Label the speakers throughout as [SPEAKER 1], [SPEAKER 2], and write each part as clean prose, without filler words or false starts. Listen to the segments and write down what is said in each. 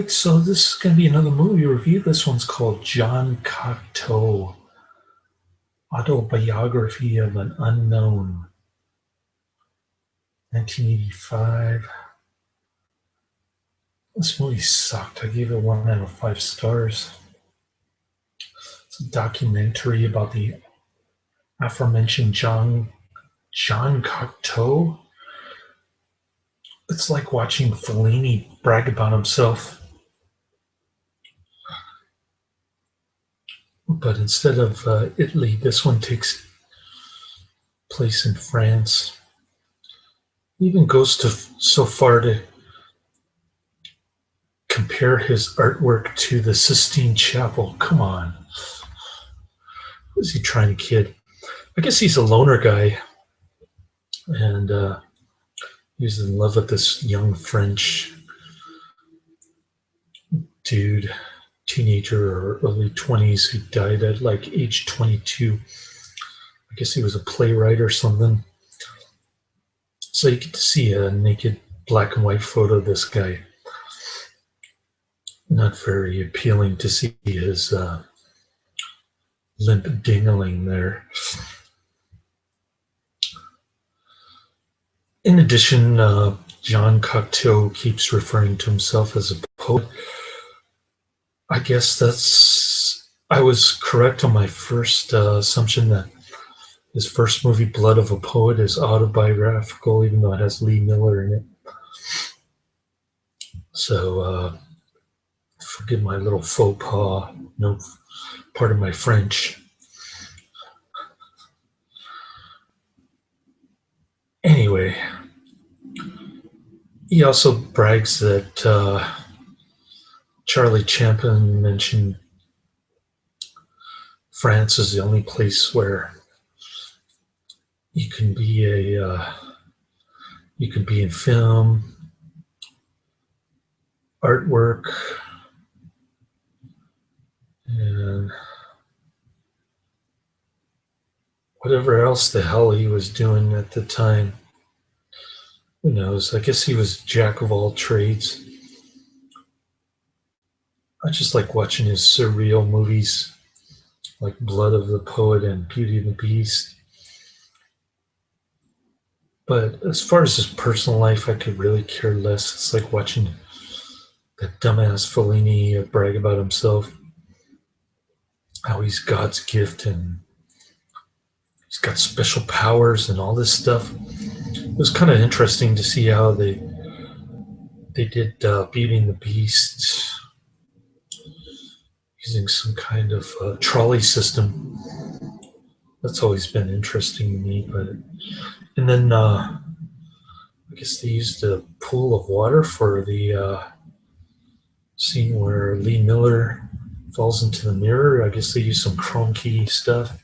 [SPEAKER 1] So this is going to be another movie review. This one's called John Cocteau, Autobiography of an Unknown, 1985. This movie sucked. I gave it 1 out of 5 stars. It's a documentary about the aforementioned John Cocteau. It's like watching Fellini brag about himself, but instead of Italy, this one takes place in France. He even goes to so far to compare his artwork to the Sistine Chapel. Come on. Who is he trying to kid? I guess he's a loner guy, and he's in love with this young French dude, teenager or early 20s, who died at like age 22. I guess he was a playwright or something. So you get to see a naked black and white photo of this guy. Not very appealing to see his limp dingling there. In addition, John Cocteau keeps referring to himself as a poet. I guess I was correct on my first assumption that his first movie, Blood of a Poet, is autobiographical, even though it has Lee Miller in it. So forgive my little faux pas, no part of my French. Anyway, he also brags that Charlie Chaplin mentioned France is the only place where you can be in film, artwork, and whatever else the hell he was doing at the time. Who knows? I guess he was jack of all trades. I just like watching his surreal movies like Blood of the Poet and Beauty and the Beast. But as far as his personal life, I could really care less. It's like watching that dumbass Fellini brag about himself, how he's God's gift and he's got special powers and all this stuff. It was kind of interesting to see how they did Beauty and the Beast using some kind of trolley system. That's always been interesting to me. And then I guess they used a pool of water for the scene where Lee Miller falls into the mirror. I guess they used some chrome key stuff,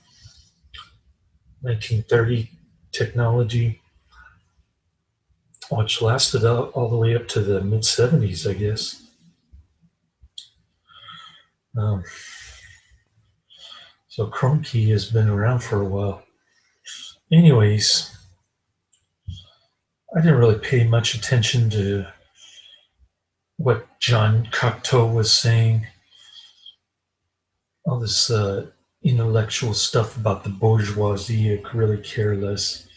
[SPEAKER 1] 1930 technology, which lasted all the way up to the mid 70s, I guess. So chrome key has been around for a while. Anyways, I didn't really pay much attention to what John Cocteau was saying. All this intellectual stuff about the bourgeoisie, I could really care less.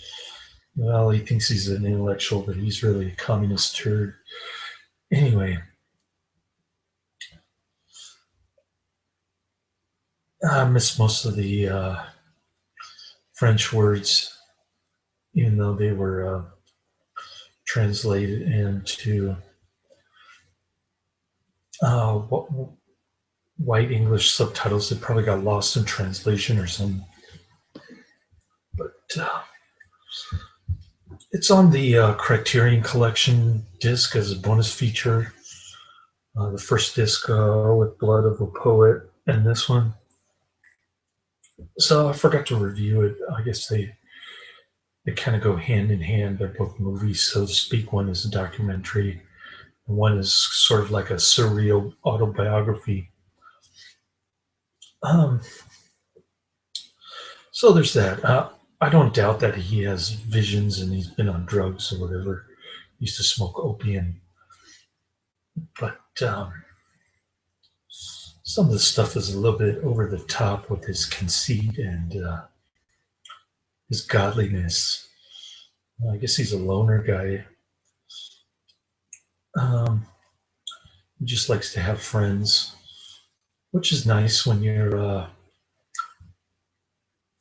[SPEAKER 1] Well, he thinks he's an intellectual, but he's really a communist turd. Anyway, I miss most of the French words, even though they were translated into white English subtitles. They probably got lost in translation or something. But it's on the Criterion Collection disc as a bonus feature. The first disc with Blood of a Poet and this one. So I forgot to review it. I guess they kind of go hand in hand. They're both movies, so to speak. One is a documentary, and one is sort of like a surreal autobiography. So there's that. I don't doubt that he has visions and he's been on drugs or whatever. He used to smoke opium. But some of the stuff is a little bit over the top with his conceit and his godliness. I guess he's a loner guy. Um, he just likes to have friends, which is nice when you're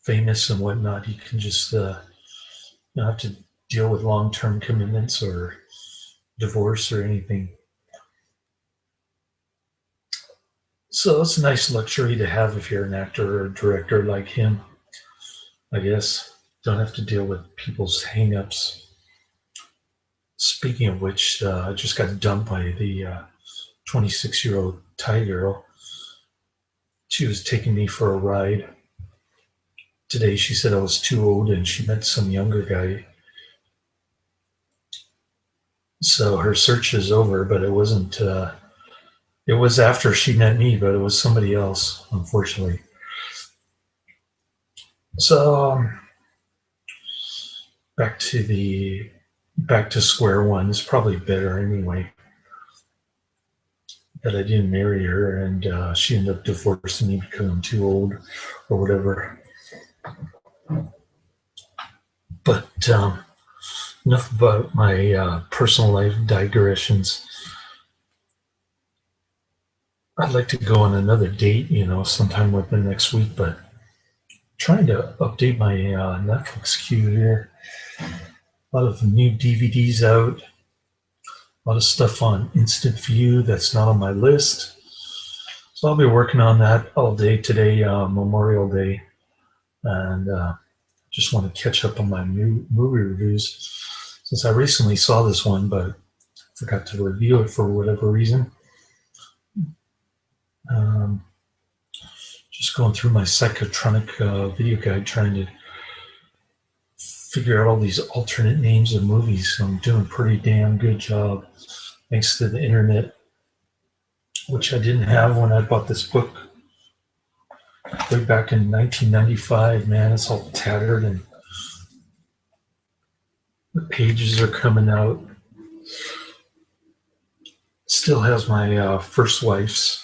[SPEAKER 1] famous and whatnot. You can just you don't have to deal with long-term commitments or divorce or anything. So it's a nice luxury to have if you're an actor or a director like him. I guess don't have to deal with people's hangups. Speaking of which, I just got dumped by the 26-year-old Thai girl. She was taking me for a ride. Today she said I was too old and she met some younger guy. So her search is over, but it wasn't. It was after she met me, but it was somebody else, unfortunately. So back to the back to square one. It's probably better anyway that I didn't marry her and she ended up divorcing me because I'm too old or whatever. But enough about my personal life digressions. I'd like to go on another date, sometime within next week, but trying to update my Netflix queue here. A lot of new DVDs out, a lot of stuff on Instant View that's not on my list. So I'll be working on that all day today, Memorial Day, and just want to catch up on my new movie reviews since I recently saw this one, but forgot to review it for whatever reason. Just going through my psychotronic video guide, trying to figure out all these alternate names of movies. So I'm doing a pretty damn good job, thanks to the internet, which I didn't have when I bought this book way back in 1995. Man, it's all tattered and the pages are coming out. Still has my first wife's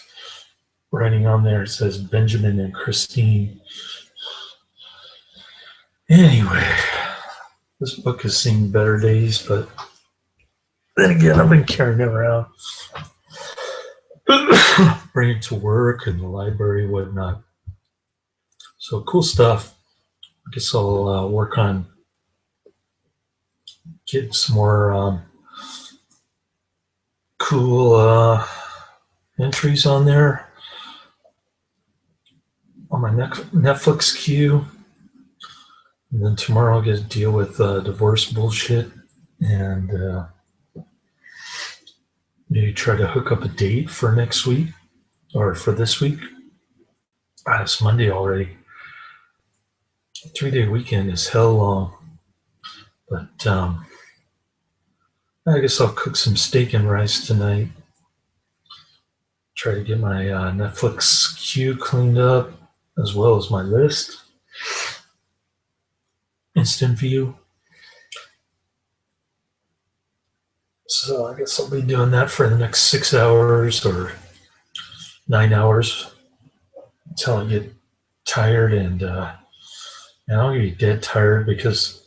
[SPEAKER 1] writing on there. It says Benjamin and Christine. Anyway, this book has seen better days, but then again, I've been carrying it around, bringing it to work and the library and whatnot. So cool stuff. I guess I'll work on getting some more cool entries on there on my Netflix queue. And then tomorrow I'll get to deal with divorce bullshit and maybe try to hook up a date for next week or for this week. It's Monday already. 3-day weekend is hell long. But I guess I'll cook some steak and rice tonight. Try to get my Netflix queue cleaned up as well as my list. Instant View. So I guess I'll be doing that for the next 6 hours or 9 hours until I get tired, and I'll get dead tired because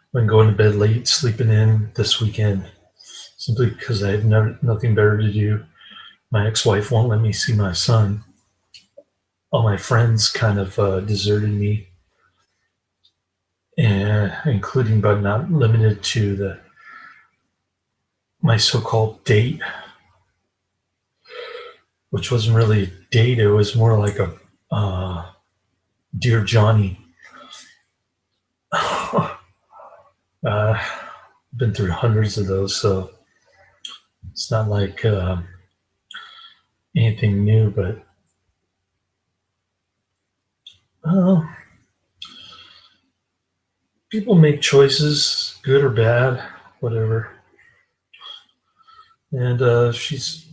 [SPEAKER 1] I've been going to bed late, sleeping in this weekend simply because I have nothing better to do. My ex-wife won't let me see my son. All my friends kind of deserted me, and including but not limited to my so-called date, which wasn't really a date. It was more like a Dear Johnny. Been through hundreds of those, so it's not like anything new, but people make choices, good or bad, whatever. And she's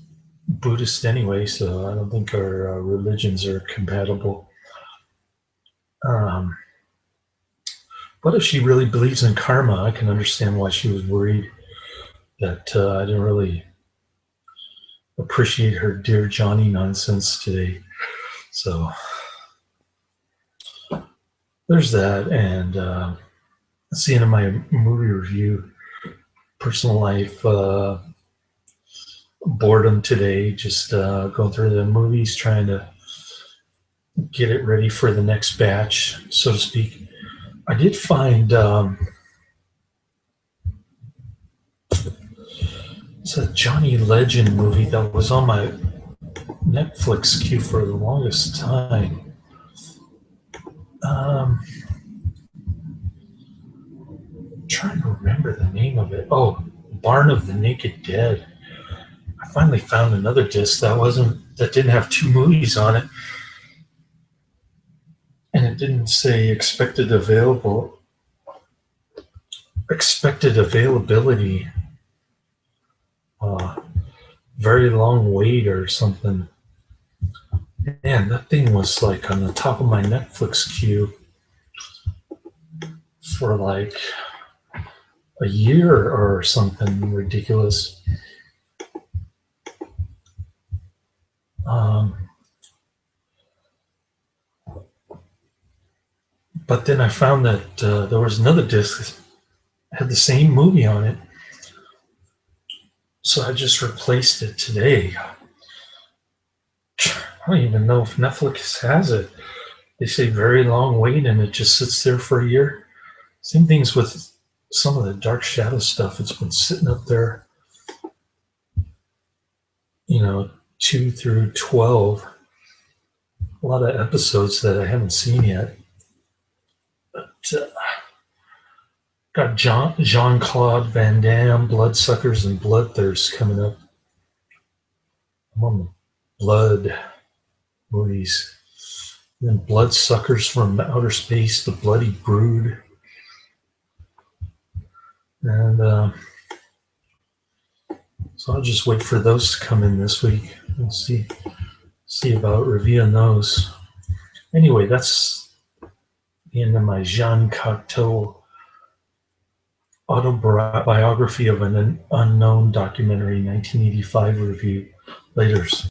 [SPEAKER 1] Buddhist anyway, so I don't think our religions are compatible. But if she really believes in karma, I can understand why she was worried that I didn't really appreciate her Dear Johnny nonsense today. So there's that. And that's the end of my movie review. Personal life, boredom today, just going through the movies, trying to get it ready for the next batch, so to speak. I did find it's a Johnny Legend movie that was on my Netflix queue for the longest time. I'm trying to remember the name of it. Oh, Barn of the Naked Dead. I finally found another disc that didn't have two movies on it, and it didn't say expected availability. Uh, very long wait or something. Man, that thing was like on the top of my Netflix queue for like a year or something ridiculous. But then I found that there was another disc that had the same movie on it. So I just replaced it today. I don't even know if Netflix has it. They say very long wait and it just sits there for a year. Same things with some of the Dark Shadow stuff. It's been sitting up there, 2 through 12. A lot of episodes that I haven't seen yet. But got Jean-Claude Van Damme, Bloodsuckers and Bloodthirst coming up. I'm on the blood movies. And then Bloodsuckers from Outer Space, The Bloody Brood. And so I'll just wait for those to come in this week. We'll see about reviewing those. Anyway, that's the end of my Jean Cocteau Autobiography of an Unknown documentary 1985 review. Laters.